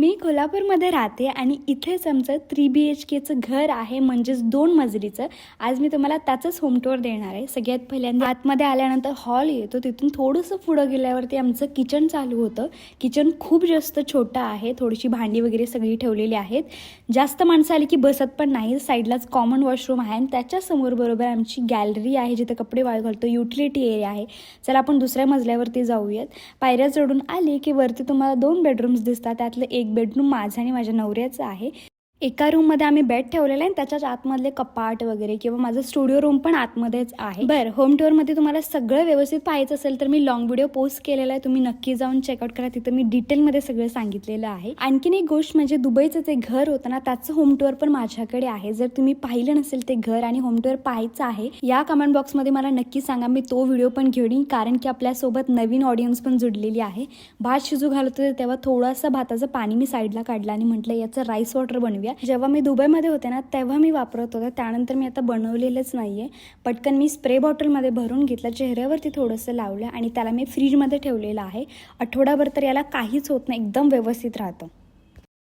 मी कोल्हापूरमध्ये राहते आणि इथेच आमचं 3BHKचं घर आहे, म्हणजेच 2 मजलीचं. आज मी तुम्हाला त्याचंच होम टूर देणार आहे. सगळ्यात पहिल्यांदा आतमध्ये आल्यानंतर हॉल येतो, तिथून थोडंसं पुढं गेल्यावरती आमचं किचन चालू होतं. किचन खूप जास्त छोटं आहे, थोडीशी भांडी वगैरे सगळी ठेवलेली आहेत. जास्त माणसं आली की बसत पण नाही. साईडलाच कॉमन वॉशरूम आहे आणि त्याच्यासमोर बरोबर आमची गॅलरी आहे, जिथे कपडे वाळू घालतो. युटिलिटी एरिया आहे. चला आपण दुसऱ्या मजल्यावरती जाऊयात. पायऱ्या चढून आली की वरती तुम्हाला 2 बेडरूम्स दिसतात. त्यातलं एक बेडरूम माझं आणि माझ्या नवऱ्याचं आहे. एका रूममध्ये आम्ही बेड ठेवलेला आहे आणि त्याच्याच आतमधले कपाट वगैरे किंवा माझं स्टुडिओ रूम पण आतमध्येच आहे. बरं, होम टूरमध्ये तुम्हाला सगळं व्यवस्थित पाहायचं असेल तर मी लॉंग व्हिडिओ पोस्ट केलेला आहे, तुम्ही नक्की जाऊन चेकआउट करा. तिथं मी डिटेलमध्ये सगळं सांगितलेलं आहे. आणखीन एक गोष्ट म्हणजे दुबईचं जे घर होतं ना, त्याचं होम टूर पण माझ्याकडे आहे. जर तुम्ही पाहिलं नसेल ते घर आणि होम टूर पाहायचं आहे, या कमेंट बॉक्समध्ये मला नक्की सांगा, मी तो व्हिडिओ पण घेऊन येईन. कारण की आपल्यासोबत नवीन ऑडियन्स पण जुडलेली आहे. भात शिजू घालत होते तेव्हा थोडासा भाताचं पाणी मी साईडला काढलं आणि म्हटलं याचं राईस वॉटर बनवूया. जेव्हा मी दुबईमध्ये होते ना तेव्हा मी वापरत होते, त्यानंतर मी आता बनवलेलंच नाहीये. पटकन मी स्प्रे बॉटलमध्ये भरून घेतलं, चेहऱ्यावरती थोडंसं लावलं आणि त्याला मी फ्रीजमध्ये ठेवलेलं आहे. आठवडाभर तर याला काहीच होत नाही, एकदम व्यवस्थित राहतं.